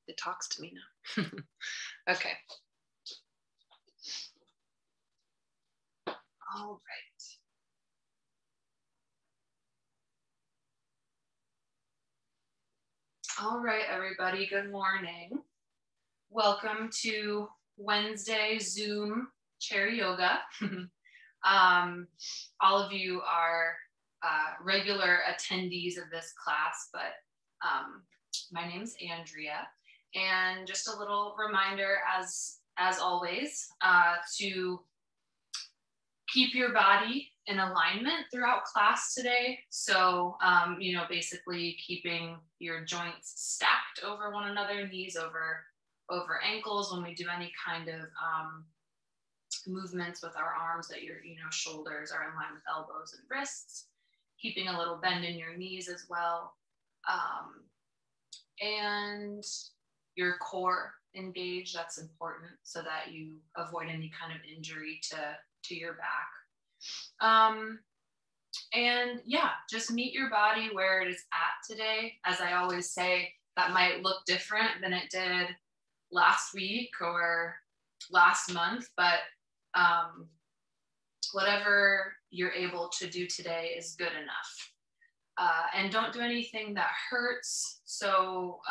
It talks to me now. Okay. All right. All right, everybody. Good morning. Welcome to Wednesday Zoom chair yoga. All of you are regular attendees of this class, but my name's Andrea. And just a little reminder, as always, to keep your body in alignment throughout class today. So, basically keeping your joints stacked over one another, knees over ankles when we do any kind of movements with our arms, that your shoulders are in line with elbows and wrists, keeping a little bend in your knees as well. And your core engaged, that's important so that you avoid any kind of injury to your back. And yeah, just meet your body where it is at today. As I always say, that might look different than it did last week or last month, but whatever you're able to do today is good enough. And don't do anything that hurts. So,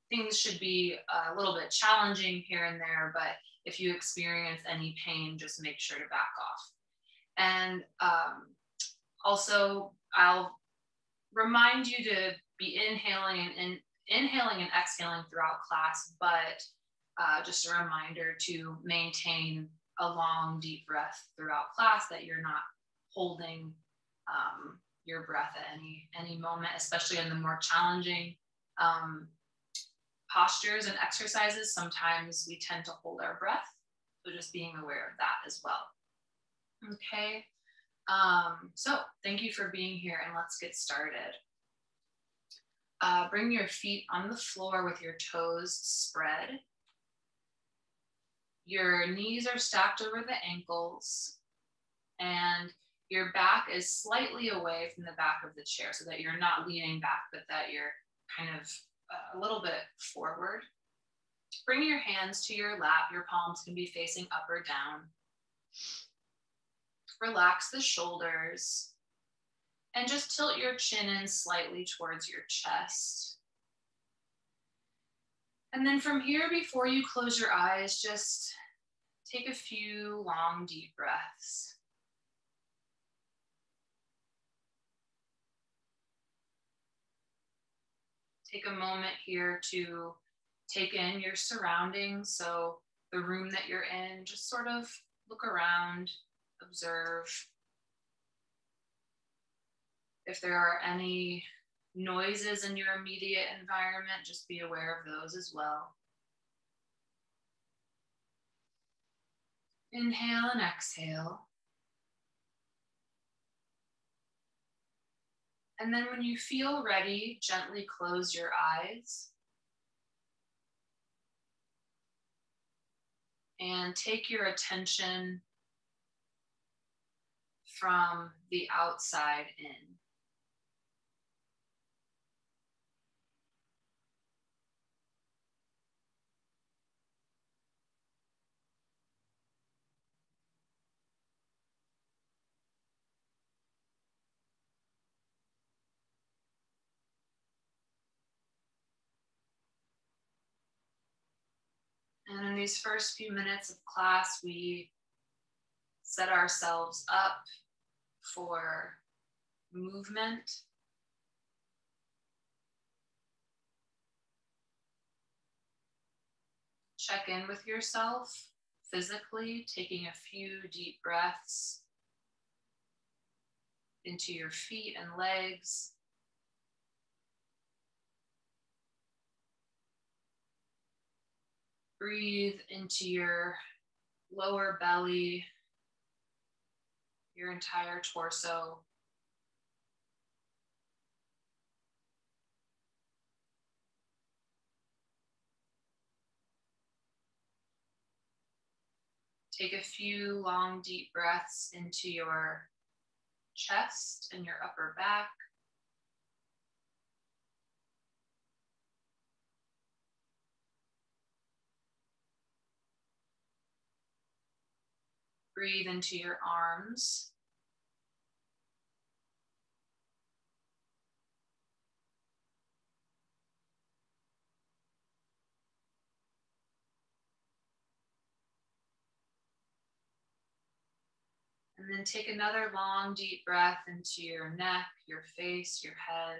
things should be a little bit challenging here and there, but if you experience any pain, just make sure to back off. And also, I'll remind you to be inhaling and exhaling throughout class, but just a reminder to maintain a long, deep breath throughout class, that you're not holding your breath at any moment, especially in the more challenging postures and exercises. Sometimes we tend to hold our breath, so just being aware of that as well. Okay, so thank you for being here, and let's get started. Bring your feet on the floor with your toes spread. Your knees are stacked over the ankles, and your back is slightly away from the back of the chair, so that you're not leaning back, but that you're kind of a little bit forward. Bring your hands to your lap. Your palms can be facing up or down. Relax the shoulders and just tilt your chin in slightly towards your chest. And then from here, before you close your eyes, just take a few long, deep breaths. Take a moment here to take in your surroundings. So the room that you're in, just sort of look around, observe. If there are any noises in your immediate environment, just be aware of those as well. Inhale and exhale. And then when you feel ready, gently close your eyes. And take your attention from the outside in. And in these first few minutes of class, we set ourselves up for movement. Check in with yourself physically, taking a few deep breaths into your feet and legs. Breathe into your lower belly, your entire torso. Take a few long, deep breaths into your chest and your upper back. Breathe into your arms. And then take another long, deep breath into your neck, your face, your head.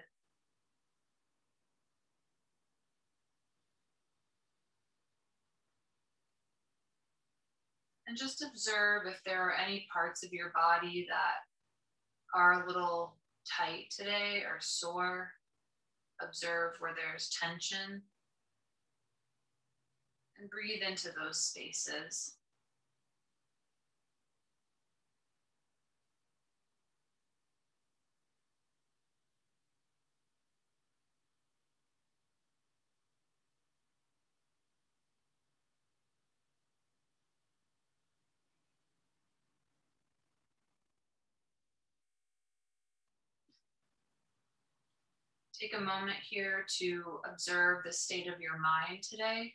And just observe if there are any parts of your body that are a little tight today or sore. Observe where there's tension. And breathe into those spaces. Take a moment here to observe the state of your mind today.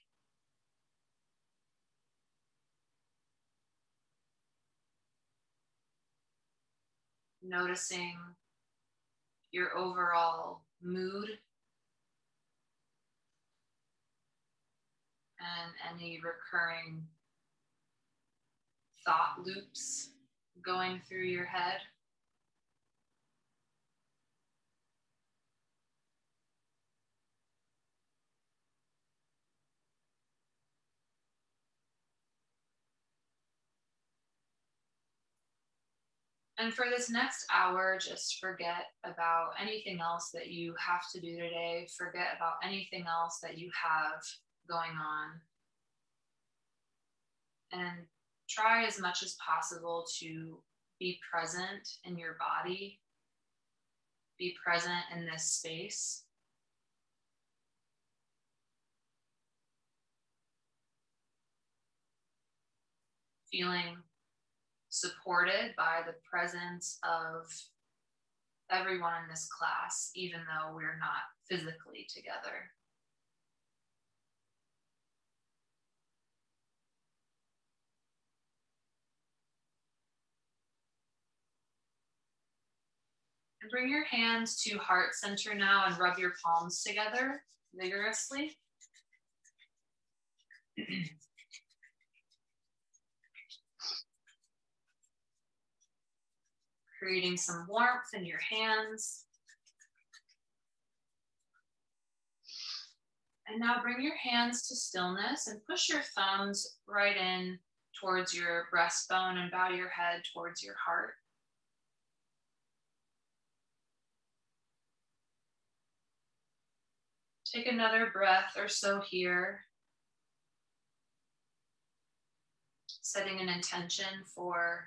Noticing your overall mood and any recurring thought loops going through your head. And for this next hour, just forget about anything else that you have to do today. Forget about anything else that you have going on. And try as much as possible to be present in your body, be present in this space. Feeling supported by the presence of everyone in this class, even though we're not physically together. And bring your hands to heart center now and rub your palms together vigorously. Creating some warmth in your hands. And now bring your hands to stillness and push your thumbs right in towards your breastbone and bow your head towards your heart. Take another breath or so here. Setting an intention for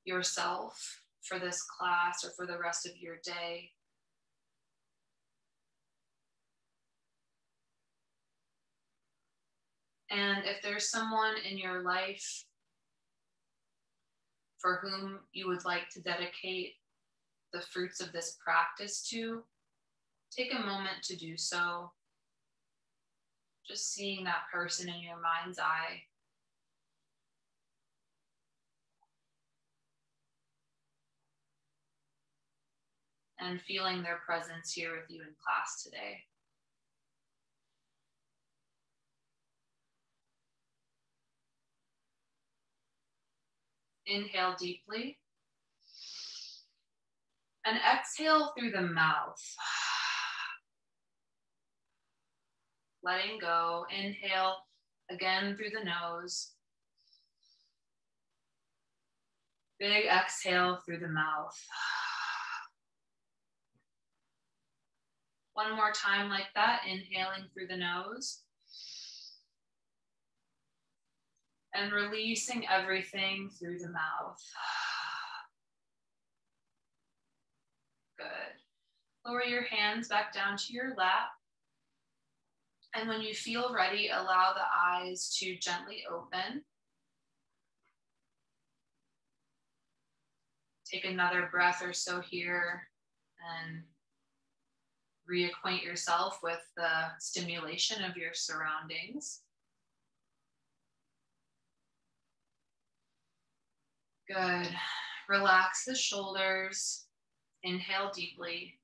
yourself, for this class, or for the rest of your day. And if there's someone in your life for whom you would like to dedicate the fruits of this practice to, take a moment to do so. Just seeing that person in your mind's eye. And feeling their presence here with you in class today. Inhale deeply. And exhale through the mouth. Letting go. Inhale again through the nose. Big exhale through the mouth. One more time like that, inhaling through the nose. And releasing everything through the mouth. Good. Lower your hands back down to your lap. And when you feel ready, allow the eyes to gently open. Take another breath or so here and reacquaint yourself with the stimulation of your surroundings. Good. Relax the shoulders. Inhale deeply.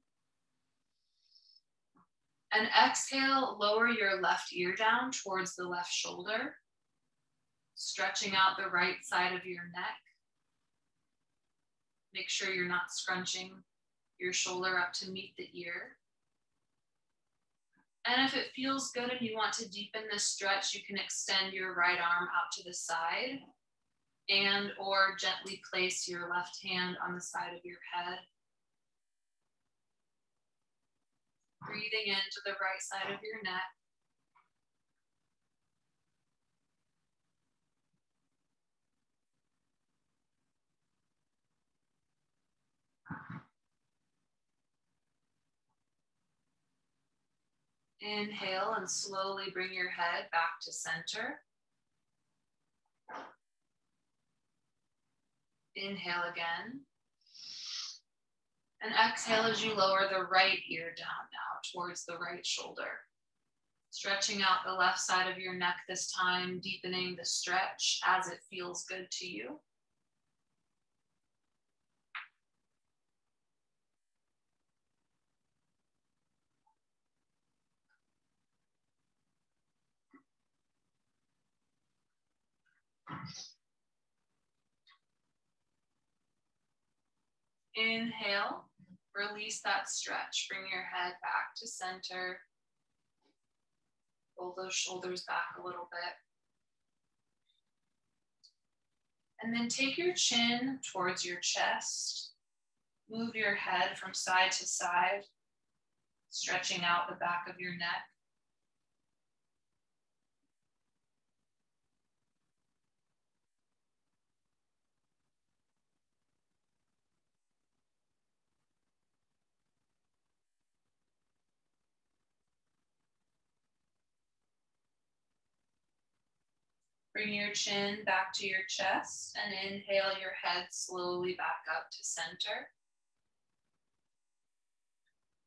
And exhale, lower your left ear down towards the left shoulder, stretching out the right side of your neck. Make sure you're not scrunching your shoulder up to meet the ear. And if it feels good and you want to deepen this stretch, you can extend your right arm out to the side and or gently place your left hand on the side of your head. Breathing into the right side of your neck. Inhale and slowly bring your head back to center. Inhale again. And exhale as you lower the right ear down now towards the right shoulder. Stretching out the left side of your neck this time, deepening the stretch as it feels good to you. Inhale, release that stretch. Bring your head back to center. Roll those shoulders back a little bit. And then take your chin towards your chest. Move your head from side to side, stretching out the back of your neck. Bring your chin back to your chest and inhale your head slowly back up to center.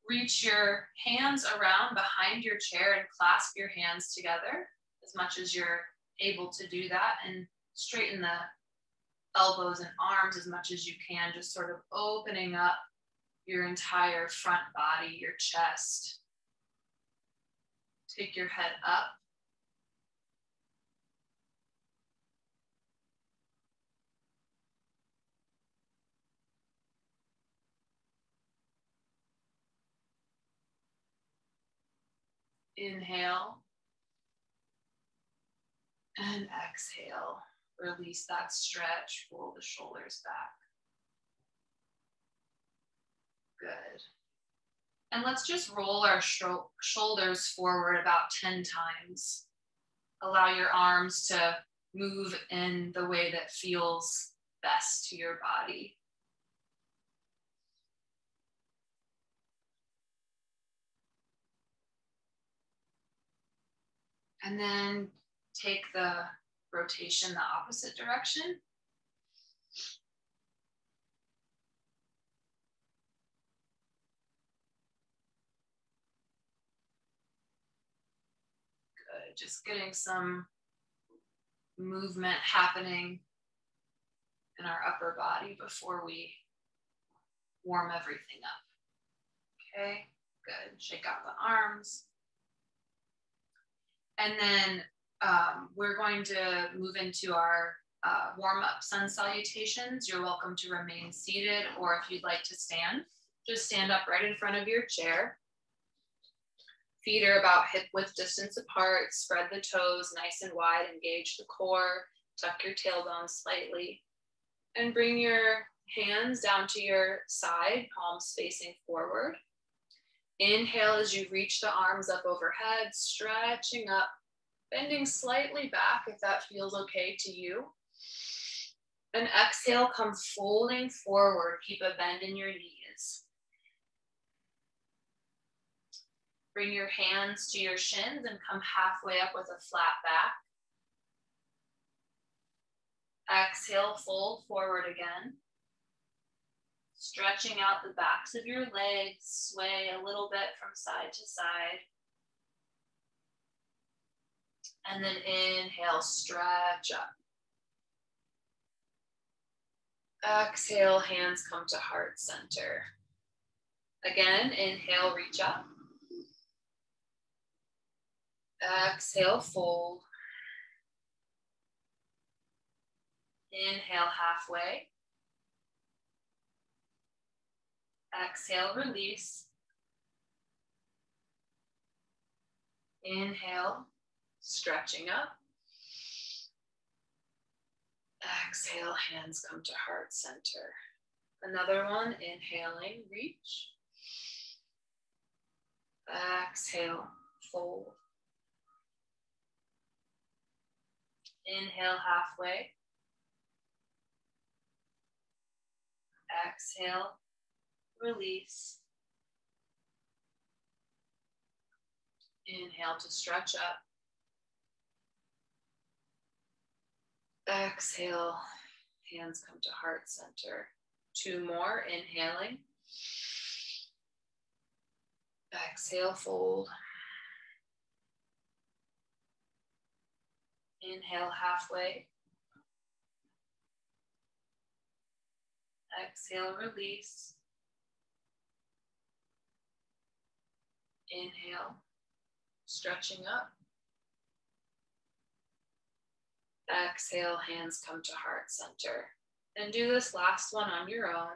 Reach your hands around behind your chair and clasp your hands together as much as you're able to do that, and straighten the elbows and arms as much as you can, just sort of opening up your entire front body, your chest. Take your head up. Inhale and exhale. Release that stretch, pull the shoulders back. Good. And let's just roll our shoulders forward about 10 times. Allow your arms to move in the way that feels best to your body. And then take the rotation the opposite direction. Good, just getting some movement happening in our upper body before we warm everything up. Okay, good, shake out the arms. And then we're going to move into our warm up sun salutations. You're welcome to remain seated, or if you'd like to stand, just stand up right in front of your chair. Feet are about hip width distance apart. Spread the toes nice and wide, engage the core, tuck your tailbone slightly, and bring your hands down to your side, palms facing forward. Inhale as you reach the arms up overhead, stretching up, bending slightly back if that feels okay to you. And exhale, come folding forward. Keep a bend in your knees. Bring your hands to your shins and come halfway up with a flat back. Exhale, fold forward again. Stretching out the backs of your legs, sway a little bit from side to side. And then inhale, stretch up. Exhale, hands come to heart center. Again, inhale, reach up. Exhale, fold. Inhale, halfway. Exhale, release. Inhale, stretching up. Exhale, hands come to heart center. Another one, inhaling, reach. Exhale, fold. Inhale, halfway. Exhale, release. Inhale to stretch up. Exhale, hands come to heart center. Two more, inhaling. Exhale, fold. Inhale, halfway. Exhale, release. Inhale, stretching up. Exhale, hands come to heart center. And do this last one on your own.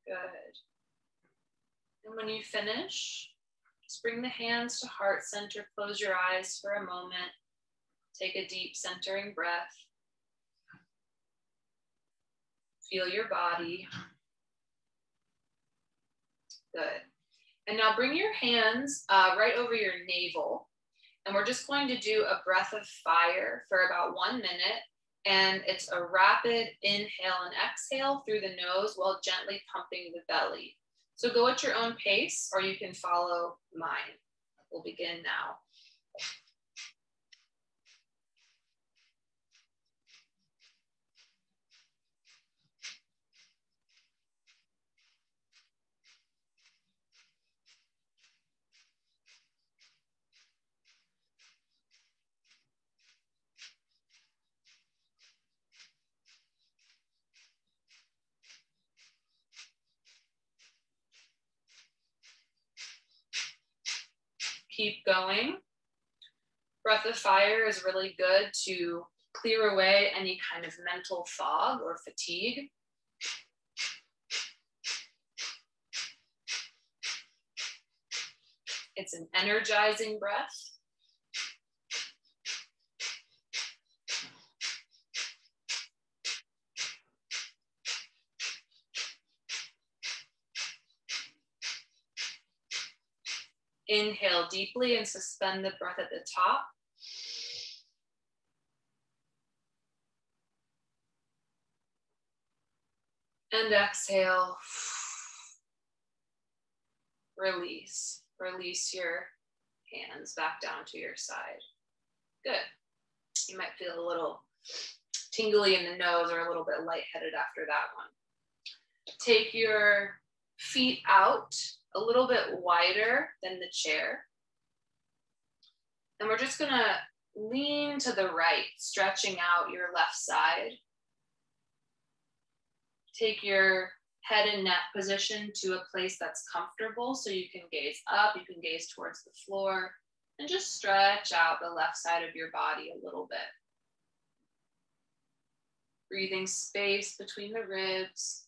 Good. And when you finish, just bring the hands to heart center. Close your eyes for a moment. Take a deep centering breath. Feel your body. Good. And now bring your hands right over your navel. And we're just going to do a breath of fire for about 1 minute. And it's a rapid inhale and exhale through the nose while gently pumping the belly. So go at your own pace, or you can follow mine. We'll begin now. Keep going. Breath of fire is really good to clear away any kind of mental fog or fatigue. It's an energizing breath. Inhale deeply and suspend the breath at the top. And exhale. Release. Release your hands back down to your side. Good. You might feel a little tingly in the nose or a little bit lightheaded after that one. Take your feet out a little bit wider than the chair. And we're just gonna lean to the right, stretching out your left side. Take your head and neck position to a place that's comfortable, so you can gaze up, you can gaze towards the floor, and just stretch out the left side of your body a little bit. Breathing space between the ribs.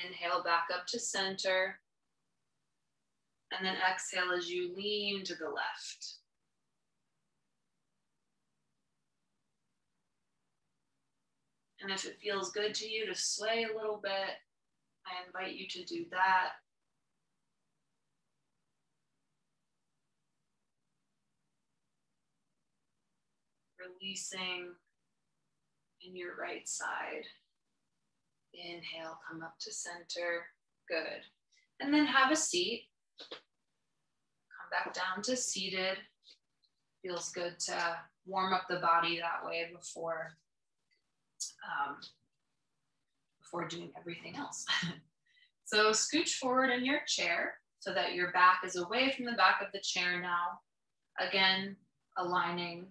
Inhale back up to center. And then exhale as you lean to the left. And if it feels good to you to sway a little bit, I invite you to do that. Releasing in your right side. Inhale, come up to center. Good. And then have a seat. Come back down to seated. Feels good to warm up the body that way before doing everything else. So scooch forward in your chair so that your back is away from the back of the chair now. Again, aligning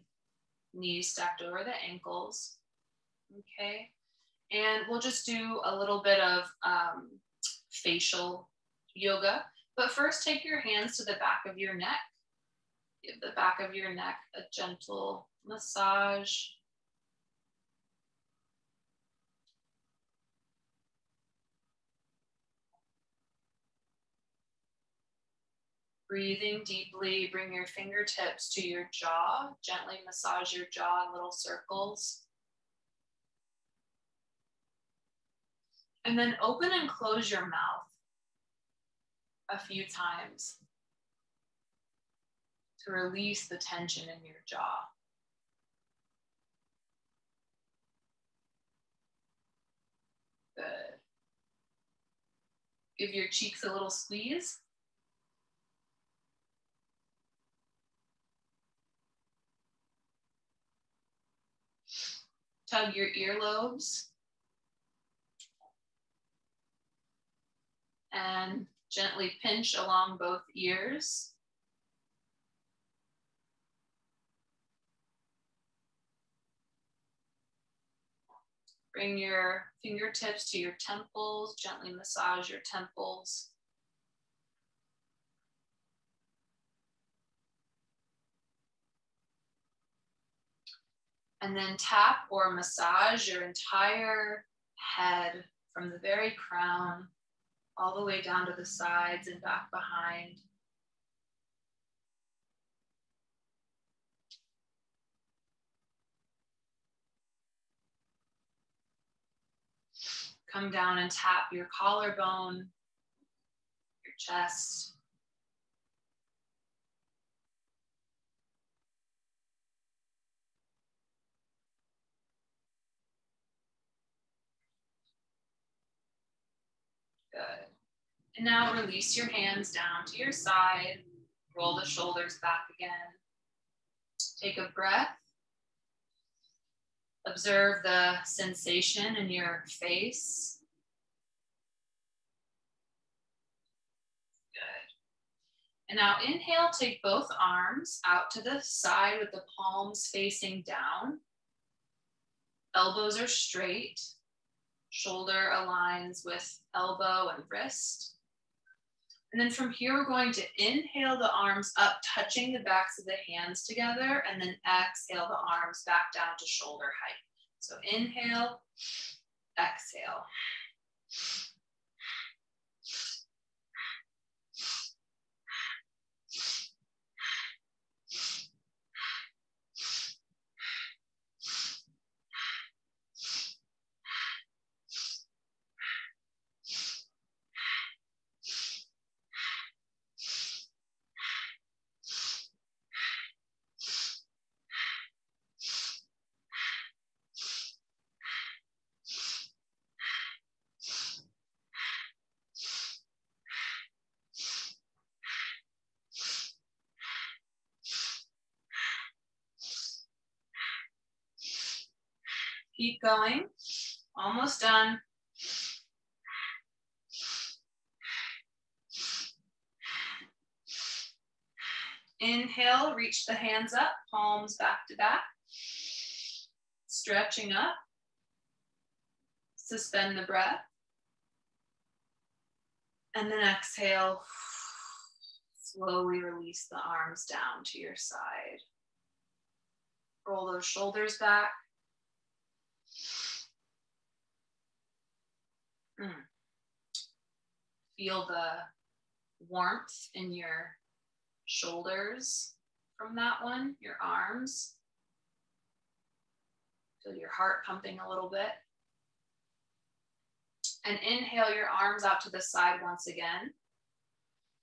knees stacked over the ankles. Okay. And we'll just do a little bit of facial yoga. But first, take your hands to the back of your neck. Give the back of your neck a gentle massage. Breathing deeply, bring your fingertips to your jaw. Gently massage your jaw in little circles. And then open and close your mouth a few times to release the tension in your jaw. Good. Give your cheeks a little squeeze. Tug your earlobes. And gently pinch along both ears. Bring your fingertips to your temples, gently massage your temples. And then tap or massage your entire head from the very crown all the way down to the sides and back behind. Come down and tap your collarbone, your chest. Good. And now release your hands down to your side. Roll the shoulders back again. Take a breath. Observe the sensation in your face. Good. And now inhale, take both arms out to the side with the palms facing down. Elbows are straight. Shoulder aligns with elbow and wrist. And then from here, we're going to inhale the arms up, touching the backs of the hands together, and then exhale the arms back down to shoulder height. So inhale, exhale. Keep going, almost done. Inhale, reach the hands up, palms back to back. Stretching up. Suspend the breath. And then exhale. Slowly release the arms down to your side. Roll those shoulders back. Feel the warmth in your shoulders from that one, your arms. Feel your heart pumping a little bit. And inhale your arms out to the side once again.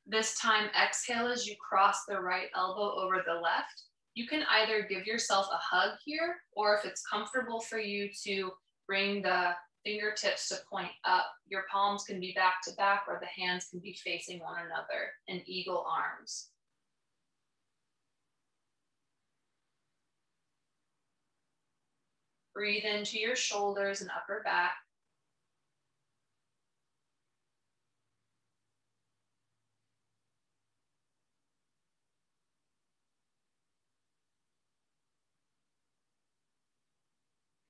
This time, exhale as you cross the right elbow over the left. You can either give yourself a hug here, or if it's comfortable for you to bring the fingertips to point up. Your palms can be back to back, or the hands can be facing one another in eagle arms. Breathe into your shoulders and upper back.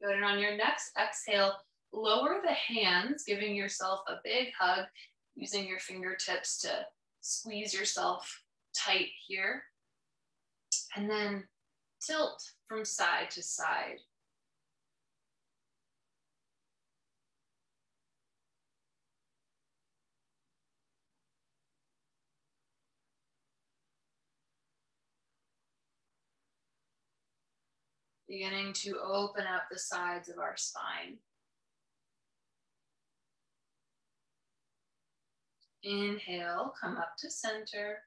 Good, and on your next exhale, lower the hands, giving yourself a big hug, using your fingertips to squeeze yourself tight here. And then tilt from side to side. Beginning to open up the sides of our spine. Inhale, come up to center.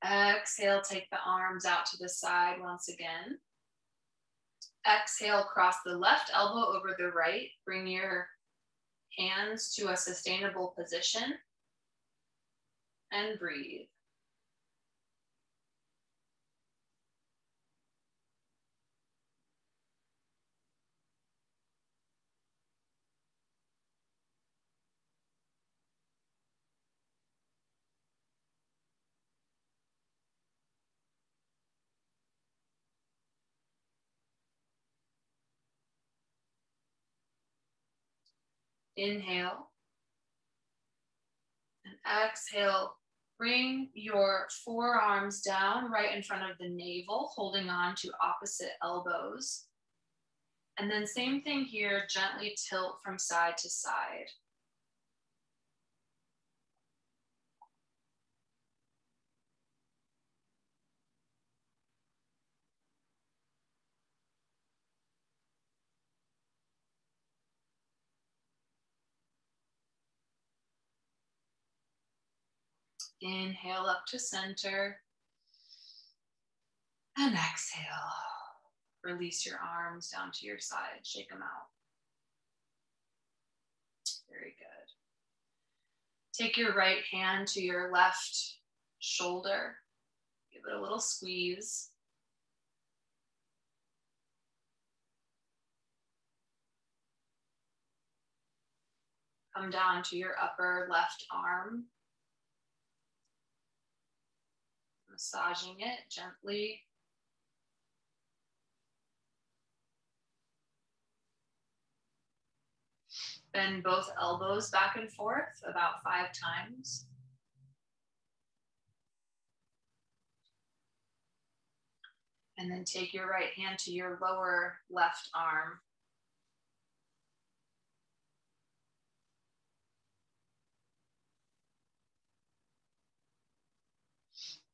Exhale, take the arms out to the side once again. Exhale, cross the left elbow over the right. Bring your hands to a sustainable position and breathe. Inhale and exhale. Bring your forearms down right in front of the navel, holding on to opposite elbows. And then same thing here, gently tilt from side to side. Inhale up to center and exhale. Release your arms down to your side, shake them out. Very good. Take your right hand to your left shoulder. Give it a little squeeze. Come down to your upper left arm. Massaging it gently. Bend both elbows back and forth about 5 times. And then take your right hand to your lower left arm.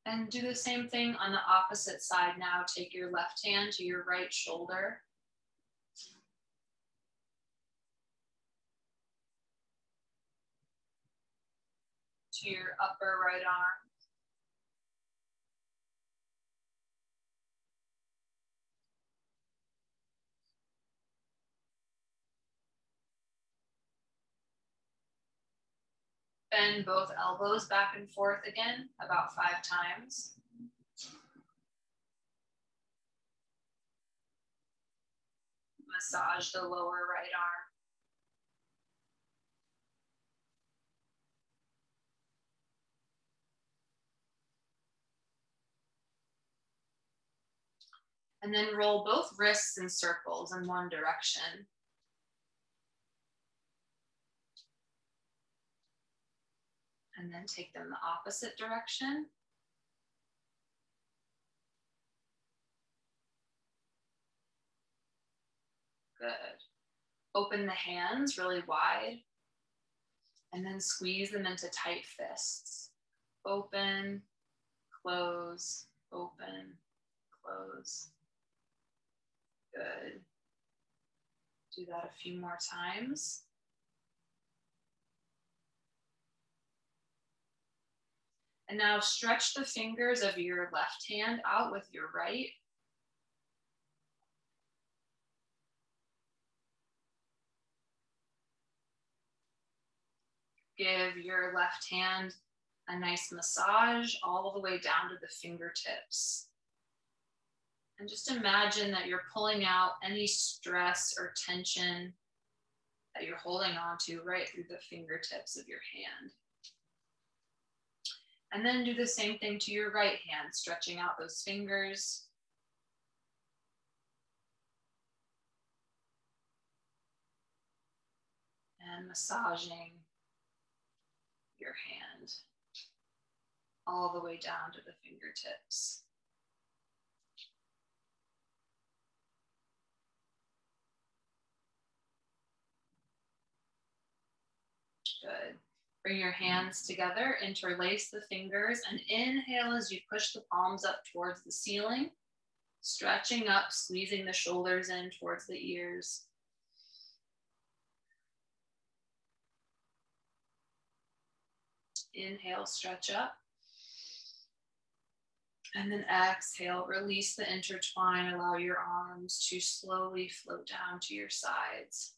And do the same thing on the opposite side now. Take your left hand to your right shoulder. To your upper right arm. Bend both elbows back and forth again, about 5 times. Massage the lower right arm. And then roll both wrists in circles in one direction. And then take them the opposite direction. Good. Open the hands really wide. And then squeeze them into tight fists. Open, close, open, close. Good. Do that a few more times. And now stretch the fingers of your left hand out with your right. Give your left hand a nice massage all the way down to the fingertips. And just imagine that you're pulling out any stress or tension that you're holding on to right through the fingertips of your hand. And then do the same thing to your right hand, stretching out those fingers. And massaging your hand all the way down to the fingertips. Good. Bring your hands together, interlace the fingers, and inhale as you push the palms up towards the ceiling, stretching up, squeezing the shoulders in towards the ears. Inhale, stretch up. And then exhale, release the intertwine, allow your arms to slowly float down to your sides.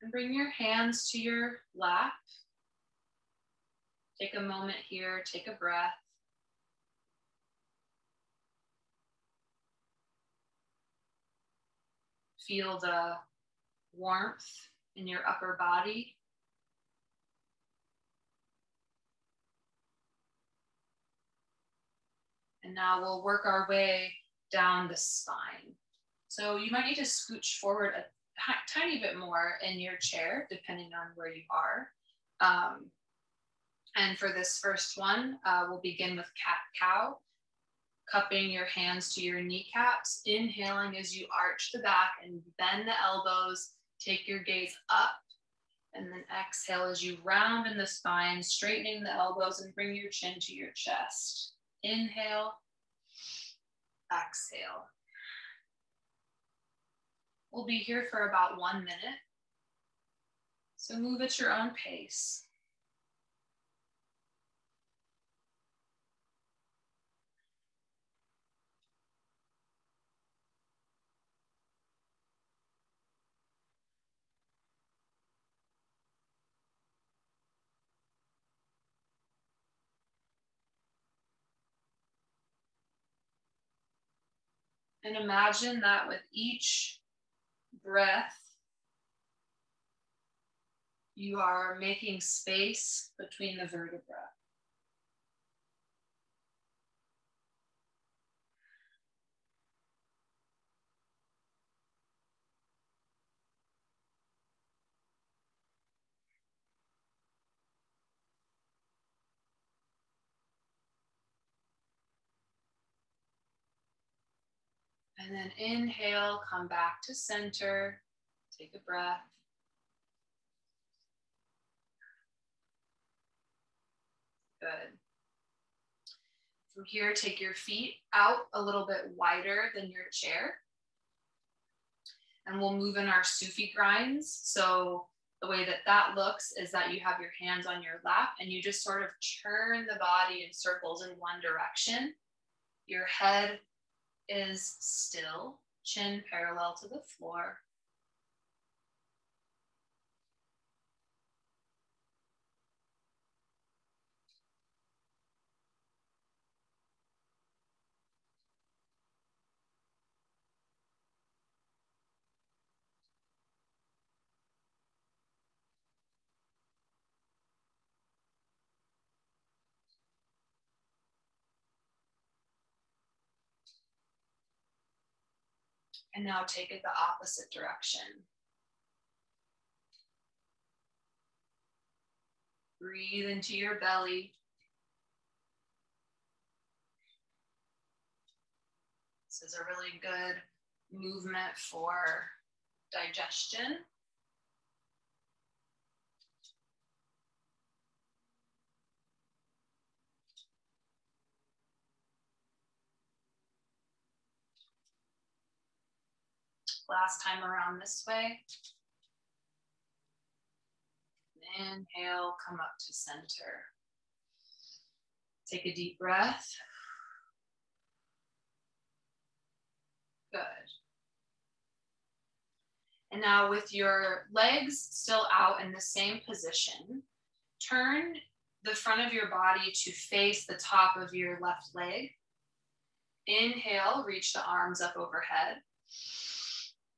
And bring your hands to your lap. Take a moment here, take a breath. Feel the warmth in your upper body. And now we'll work our way down the spine. So you might need to scooch forward a tiny bit more in your chair, depending on where you are. And for this first one, we'll begin with cat-cow, cupping your hands to your kneecaps, inhaling as you arch the back and bend the elbows, take your gaze up, and then exhale as you round in the spine, straightening the elbows and bring your chin to your chest. Inhale, exhale. We'll be here for about 1 minute, so move at your own pace. And imagine that with each breath, you are making space between the vertebrae. And then inhale, come back to center, take a breath. Good. From here, take your feet out a little bit wider than your chair. And we'll move in our Sufi grinds. So the way that that looks is that you have your hands on your lap and you just sort of turn the body in circles in one direction. Your head is still, chin parallel to the floor. And now take it the opposite direction. Breathe into your belly. This is a really good movement for digestion. Last time around this way. Inhale, come up to center. Take a deep breath. Good. And now with your legs still out in the same position, turn the front of your body to face the top of your left leg. Inhale, reach the arms up overhead.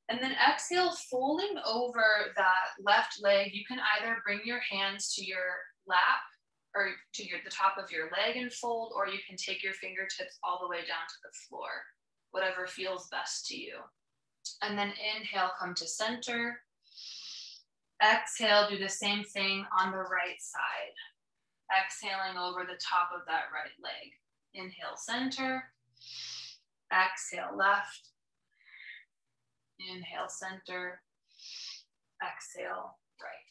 And then exhale, folding over that left leg. You can either bring your hands to your lap or to the top of your leg and fold, or you can take your fingertips all the way down to the floor, whatever feels best to you. And then inhale, come to center. Exhale, do the same thing on the right side. Exhaling over the top of that right leg. Inhale, center. Exhale, left. Inhale, center. Exhale, right.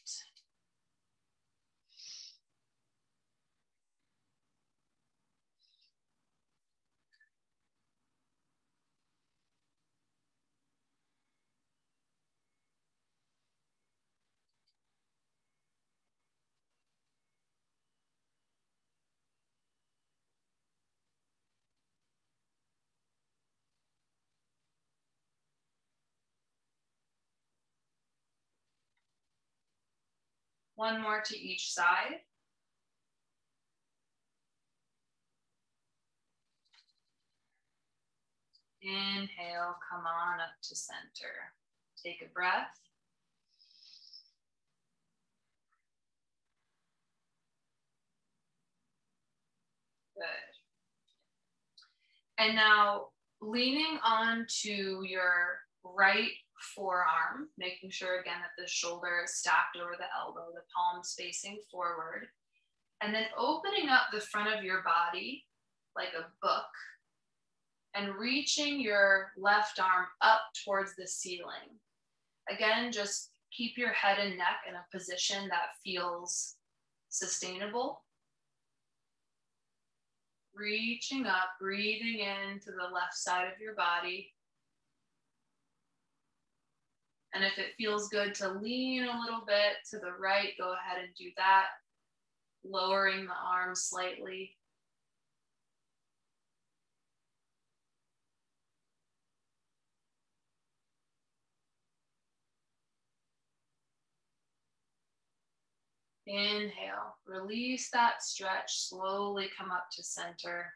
One more to each side. Inhale, come on up to center. Take a breath. Good. And now leaning onto your right forearm, making sure again that the shoulder is stacked over the elbow, the palms facing forward, and then opening up the front of your body like a book and reaching your left arm up towards the ceiling. Again, just keep your head and neck in a position that feels sustainable. Reaching up, breathing into the left side of your body. And if it feels good to lean a little bit to the right, go ahead and do that. Lowering the arms slightly. Inhale, release that stretch, slowly come up to center.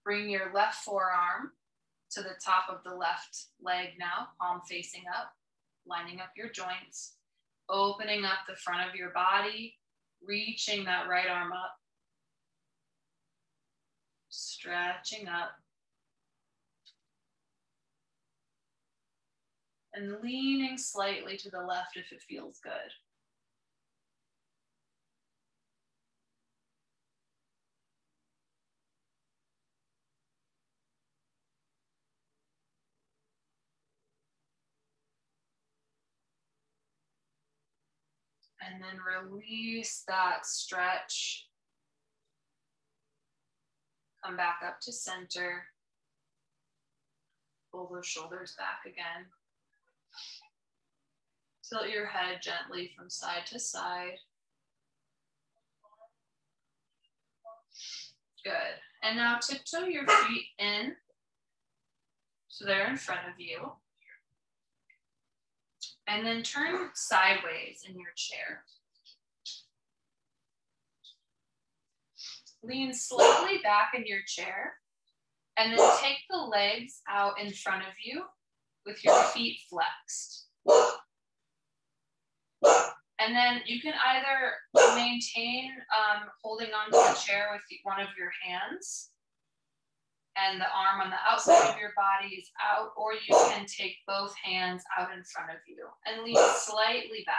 Bring your left forearm to the top of the left leg now, palm facing up, lining up your joints, opening up the front of your body, reaching that right arm up, stretching up, and leaning slightly to the left if it feels good. And then release that stretch. Come back up to center. Pull those shoulders back again. Tilt your head gently from side to side. Good. And now tiptoe your feet in so they're in front of you. And then turn sideways in your chair. Lean slightly back in your chair and then take the legs out in front of you with your feet flexed. And then you can either maintain holding onto the chair with one of your hands and the arm on the outside of your body is out, or you can take both hands out in front of you and lean slightly back.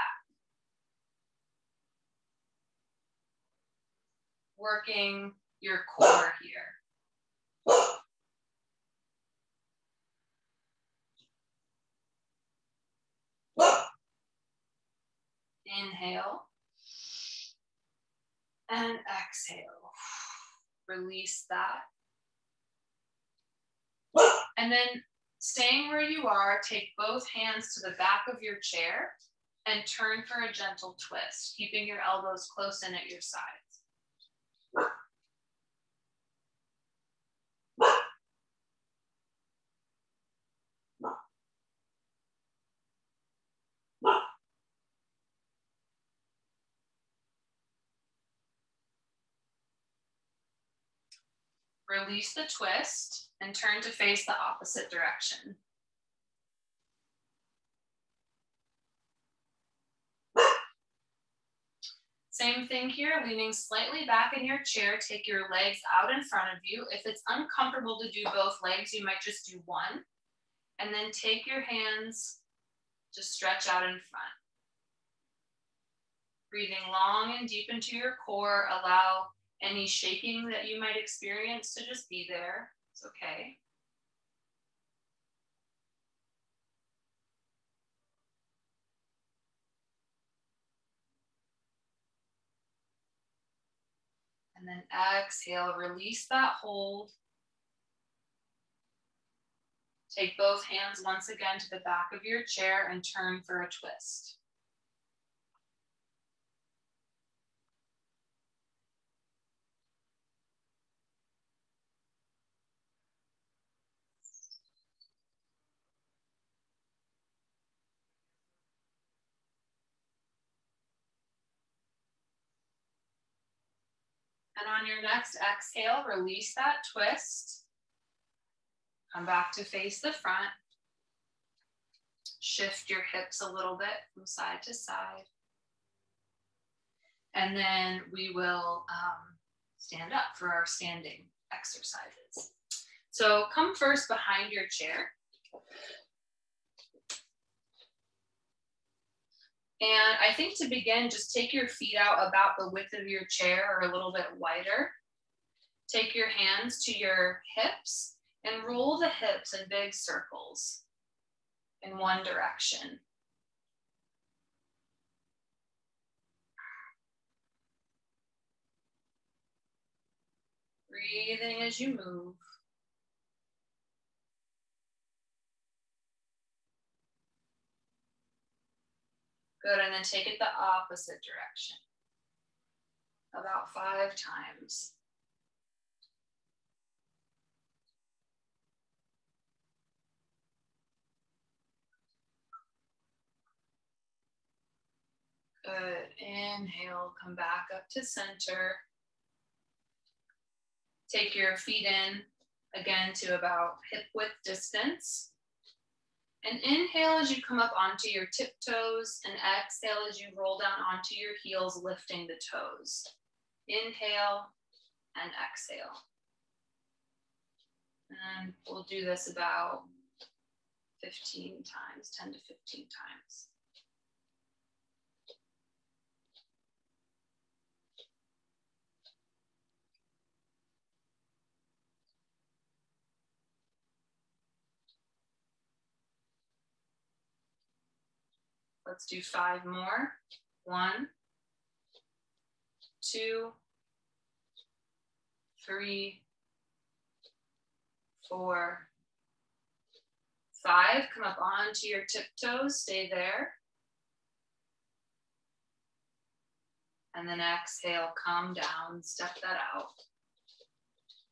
Working your core here. Inhale and exhale. Release that. And then staying where you are, take both hands to the back of your chair and turn for a gentle twist, keeping your elbows close in at your sides. Release the twist and turn to face the opposite direction. Same thing here, leaning slightly back in your chair, take your legs out in front of you. If it's uncomfortable to do both legs, you might just do one. And then take your hands, just stretch out in front. Breathing long and deep into your core, allow any shaking that you might experience to just be there. It's okay. And then exhale, release that hold. Take both hands once again to the back of your chair and turn for a twist. And on your next exhale, release that twist. Come back to face the front. Shift your hips a little bit from side to side. And then we will stand up for our standing exercises. So come first behind your chair. And I think to begin, just take your feet out about the width of your chair or a little bit wider. Take your hands to your hips and roll the hips in big circles in one direction. Breathing as you move. Good, and then take it the opposite direction. About 5 times. Good, inhale, come back up to center. Take your feet in again to about hip width distance. And inhale as you come up onto your tiptoes, and exhale as you roll down onto your heels, lifting the toes. Inhale and exhale. And we'll do this about 15 times, 10 to 15 times. Let's do 5 more. 1, 2, 3, 4, 5. Come up onto your tiptoes, stay there. And then exhale, come down, step that out.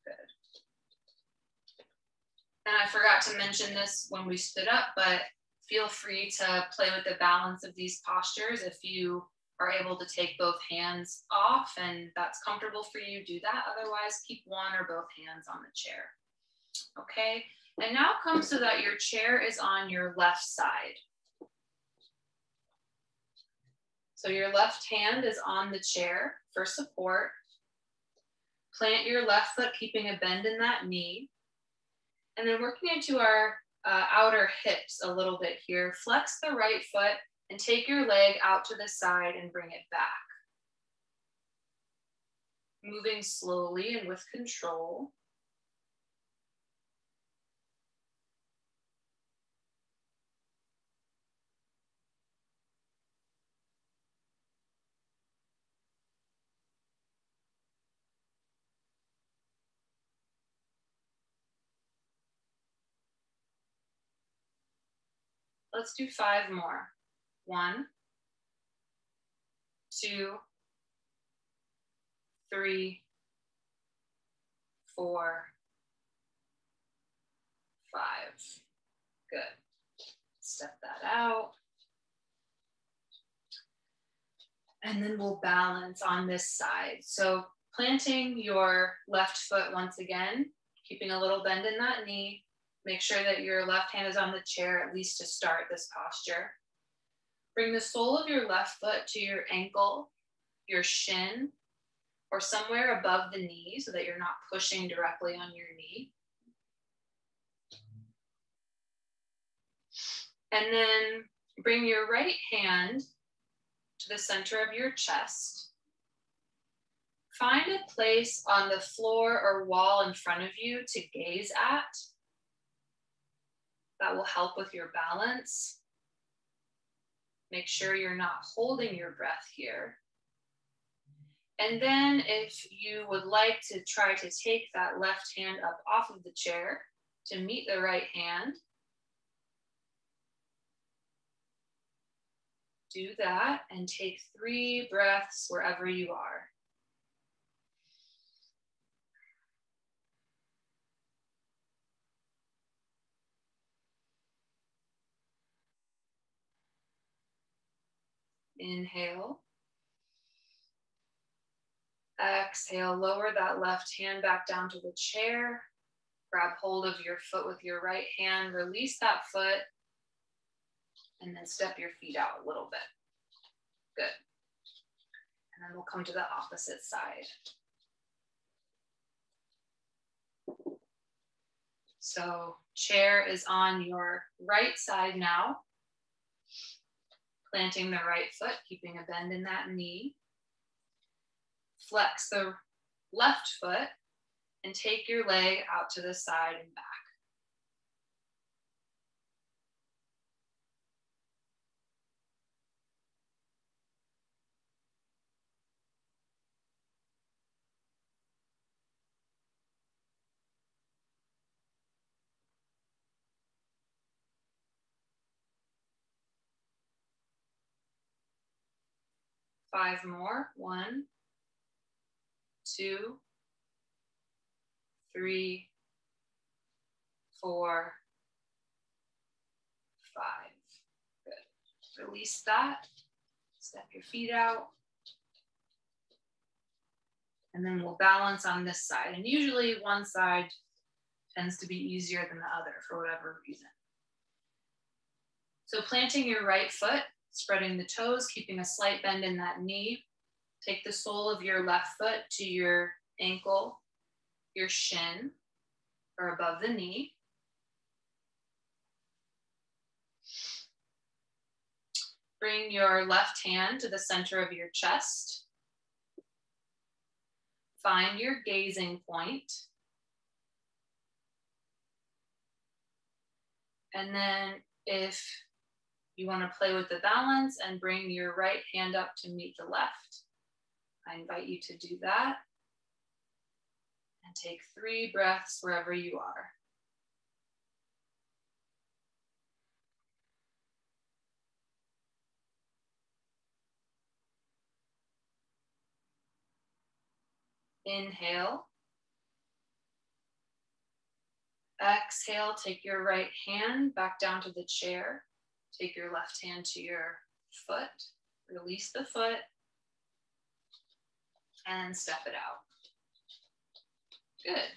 Good. And I forgot to mention this when we stood up, but feel free to play with the balance of these postures. If you are able to take both hands off and that's comfortable for you, do that. Otherwise, keep one or both hands on the chair. Okay, and now come so that your chair is on your left side. So your left hand is on the chair for support. Plant your left foot, keeping a bend in that knee. And then working into our outer hips a little bit here. Flex the right foot and take your leg out to the side and bring it back. Moving slowly and with control. Let's do 5 more. 1, 2, 3, 4, 5. Good. Step that out. And then we'll balance on this side. So Planting your left foot once again, keeping a little bend in that knee. Make sure that your left hand is on the chair, at least to start this posture. Bring the sole of your left foot to your ankle, your shin, or somewhere above the knee so that you're not pushing directly on your knee. And then bring your right hand to the center of your chest. Find a place on the floor or wall in front of you to gaze at. That will help with your balance. Make sure you're not holding your breath here. And then if you would like to try to take that left hand up off of the chair to meet the right hand, do that and take 3 breaths wherever you are. Inhale. Exhale, lower that left hand back down to the chair. Grab hold of your foot with your right hand, release that foot, and then step your feet out a little bit. Good. And then we'll come to the opposite side. So chair is on your right side now. Planting the right foot, keeping a bend in that knee. Flex the left foot and take your leg out to the side and back. Five more. 1, 2, 3, 4, 5. Good. Release that. Step your feet out. And then we'll balance on this side. And usually one side tends to be easier than the other for whatever reason. So planting your right foot, spreading the toes, keeping a slight bend in that knee. Take the sole of your left foot to your ankle, your shin, or above the knee. Bring your left hand to the center of your chest. Find your gazing point. And then if you want to play with the balance and bring your right hand up to meet the left, I invite you to do that. And take 3 breaths wherever you are. Inhale. Exhale, take your right hand back down to the chair. Take your left hand to your foot. Release the foot. And step it out. Good.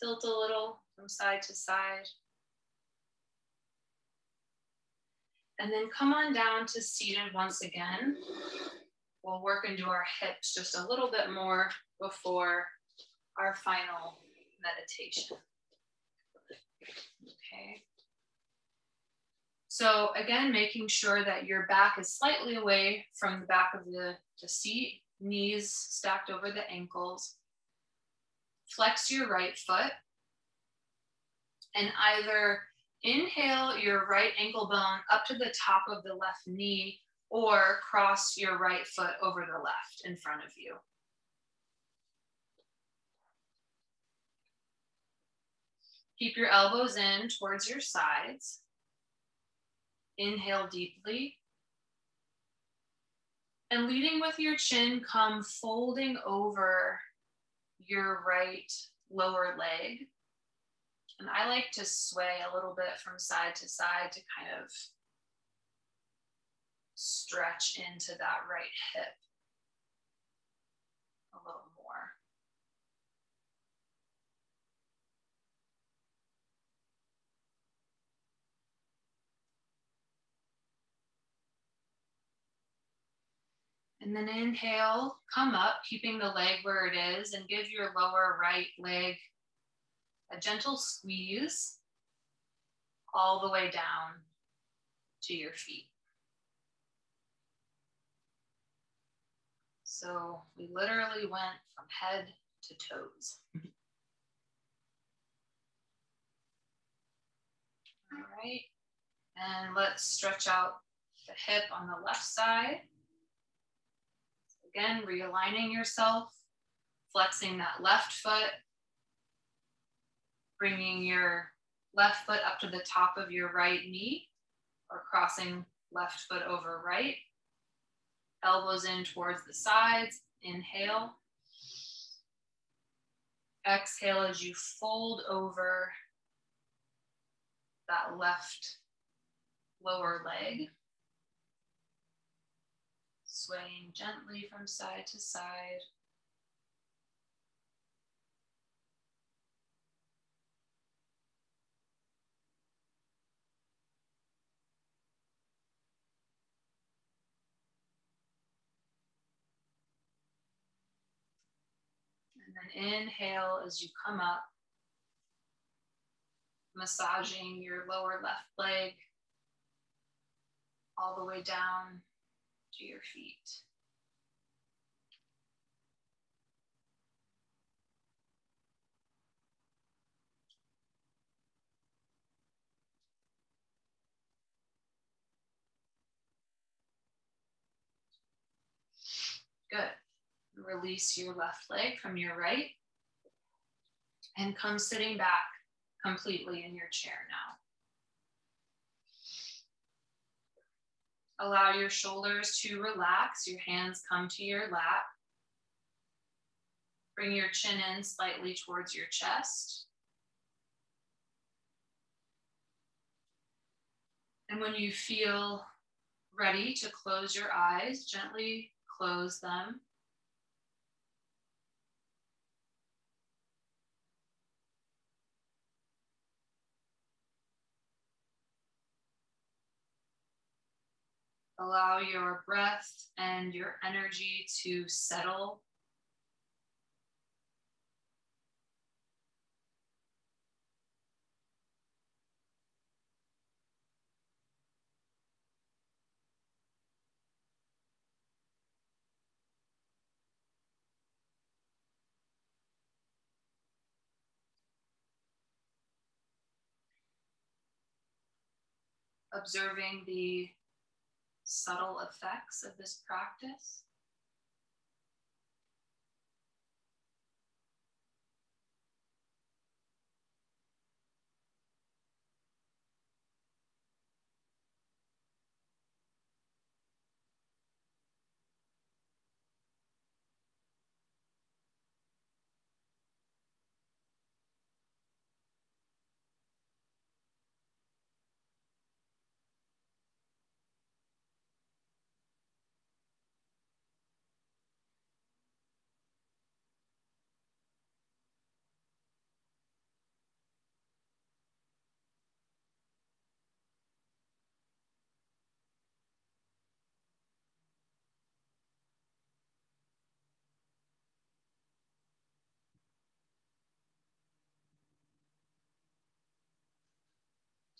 Tilt a little from side to side. And then come on down to seated once again. We'll work into our hips just a little bit more before our final meditation. Okay. So again, making sure that your back is slightly away from the back of the seat, knees stacked over the ankles. Flex your right foot and either inhale your right ankle bone up to the top of the left knee or cross your right foot over the left in front of you. Keep your elbows in towards your sides. Inhale deeply. And leading with your chin, come folding over your right lower leg. And I like to sway a little bit from side to side to kind of stretch into that right hip a little And then inhale, come up, keeping the leg where it is, and give your lower right leg a gentle squeeze all the way down to your feet. So we literally went from head to toes. All right, and let's stretch out the hip on the left side. Again, realigning yourself, flexing that left foot, bringing your left foot up to the top of your right knee, or crossing left foot over right. Elbows in towards the sides, inhale. Exhale as you fold over that left lower leg, swaying gently from side to side. And then inhale as you come up, massaging your lower left leg all the way down to your feet. Good. Release your left leg from your right and come sitting back completely in your chair now. Allow your shoulders to relax, your hands come to your lap. Bring your chin in slightly towards your chest. And when you feel ready to close your eyes, gently close them. Allow your breath and your energy to settle. Observing the subtle effects of this practice.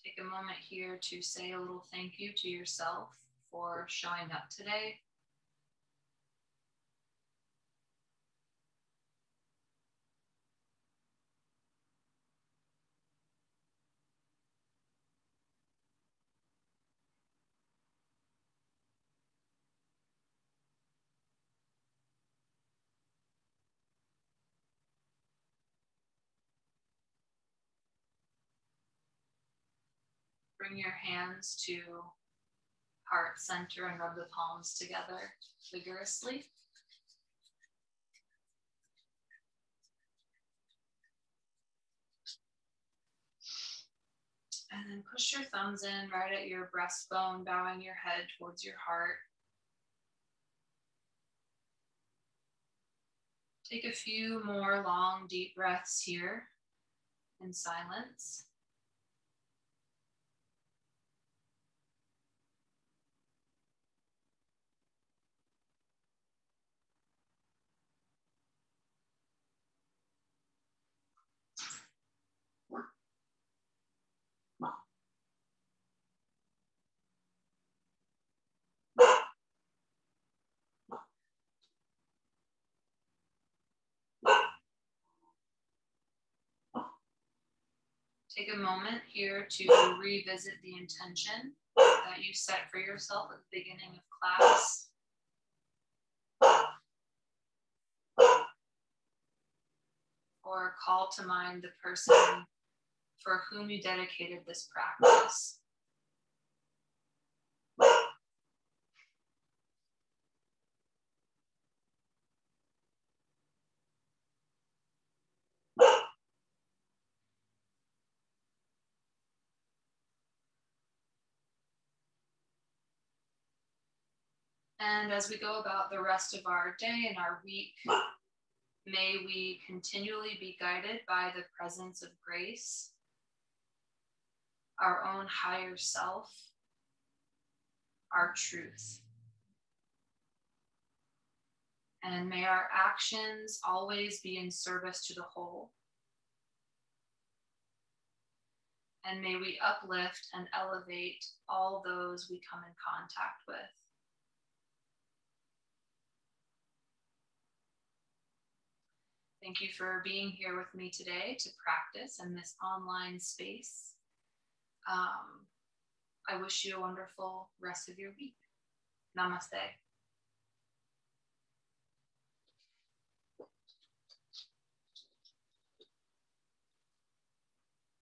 Take a moment here to say a little thank you to yourself for showing up today. Bring your hands to heart center and rub the palms together vigorously. And then push your thumbs in right at your breastbone, bowing your head towards your heart. Take a few more long, deep breaths here in silence. Take a moment here to revisit the intention that you set for yourself at the beginning of class. Or call to mind the person for whom you dedicated this practice. And as we go about the rest of our day and our week, may we continually be guided by the presence of grace, our own higher self, our truth. And may our actions always be in service to the whole. And may we uplift and elevate all those we come in contact with. Thank you for being here with me today to practice in this online space. I wish you a wonderful rest of your week. Namaste.